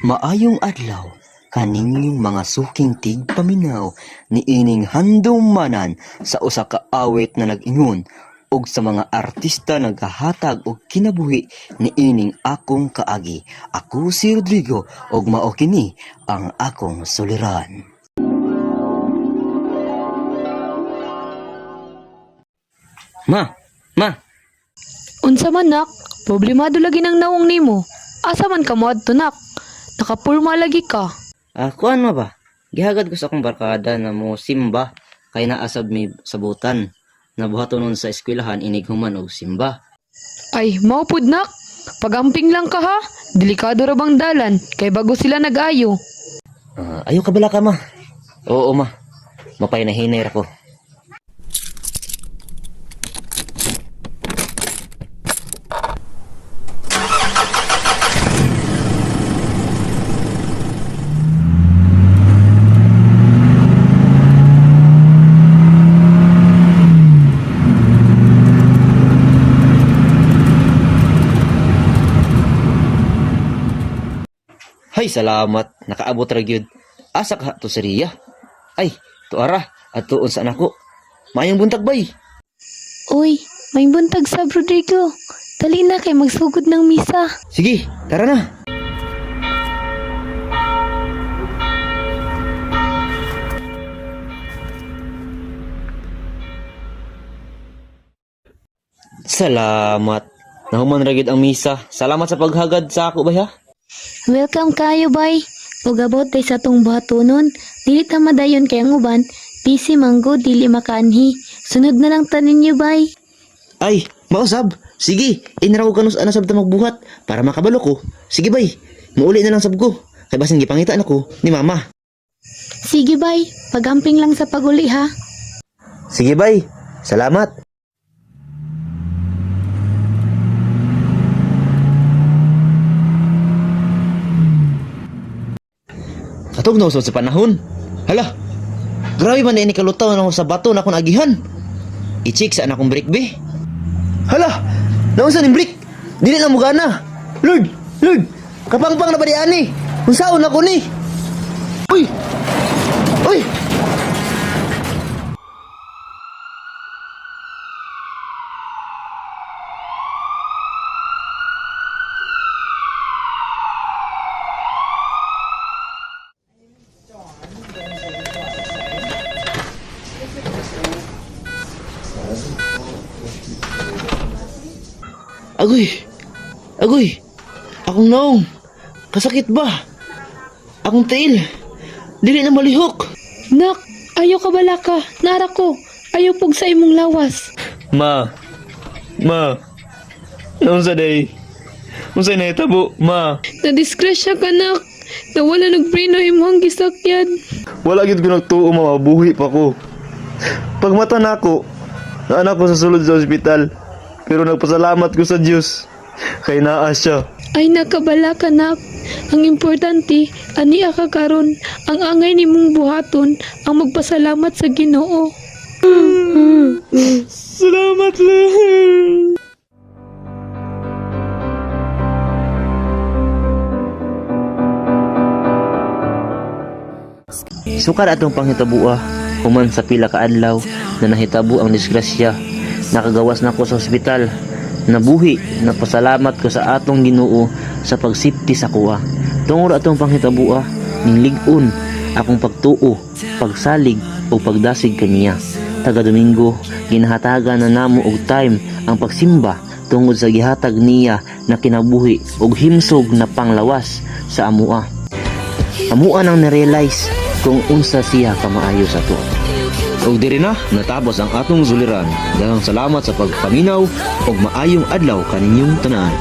Maayong adlaw kaninyong mga suking tigpaminaw niining handumanan sa usa ka awit na nag-ingon ug sa mga artista nagahatag og kinabuhi niining akong kaagi. Ako si Rodrigo ug mao kini ang akong suliran. Ma, Unsa man nak? Problemado lagi nang naong nimo. Asa man ka moadto nak? Nakapurma lagi ka. Kuan mo ba? Gihagad ko sa akong barkada na mo simba kay naasab mi sabutan. Nabuhaton nun sa eskwelahan inighuman og simba. Ay, maupod nak. Pagamping lang ka ha. Delikado ra bang dalan kay bago sila nag-ayo. Ayaw ka bala ka ma? Oo ma. Mapay na hinay ko. Hay, salamat. Nakaabot ra gyud. Asa ka to Siria? Ay, tuara at tuon sa anak ko. Mayang buntag bay. Uy, may buntag sa Rodrigo. Dali na kay magsugod ng misa. Sige, tara na. Salamat. Nahuman ra gyud ang misa. Salamat sa paghagad sa ako bay ha. Welcome kayo, bay. Ug abot tay sa tong buhatonon, dili ta madayon kay ang uban, busy manggo dili makaanhi. Sunod na lang tanin niyo, bay. Ay, mausab. Sige, inaraw ko kanus ana sab ta magbuhat para makabalo ko. Sige bay, muuli na lang sab ko. Kay basin gipangitaan ako ni mama. Sige, bay. Pagamping lang sa paguli, ha. Sige bay. Salamat. Katog na usod sa panahon. Hala. Grabe man ini kalutaw na ako sa bato na akong agihan. I-check sa akong break be. Hala. Naunsa ning break? Dili na mo gana. Lord, Lord. Kapangpang na ba di ani? Unsaon ako ni? Uy. Uy. Agoy! Agoy! Akong naong! Kasakit ba? Akong tail! Dili na malihok! Nak, ayo ka bala ka. Nara ko. Ayo pug sa imong lawas. Ma! Naunsa day? Unsay nahitabo, ma? Nadisgrasya ka nak. Nawala nagpreno imong gisakyan. Wala gid ko nagtuo mabuhi pa ko. Pagmata nako, naanak ko sa sulod sa ospital. Pero nagpasalamat ko sa Diyos. Kay naa siya. Ay nakabala ka nak. Ang importante, aniya ka karon. Ang angay nimong buhaton ang magpasalamat sa Ginoo. Salamat lang. Sukar atong panghitabo human sa pila ka adlaw na nahitabo ang disgrasya. Nakagawas na ko sa ospital. Nabuhi, nagpasalamat ko sa atong Ginoo sa pagsipti sa kuha. Tungod atong panghitabo ning lig-on akong pagtuo, pagsalig o pagdasig kaniya. Taga Domingo, ginahatagan na namo og time ang pagsimba tungod sa gihatag niya na kinabuhi og himsog na panglawas sa amua. Amua nang narealize kung unsa siya kamaayo sa to. Og diri na natapos ang atong suliran. Daghang salamat sa pagpaminaw ug maayong adlaw kaninyong tanan.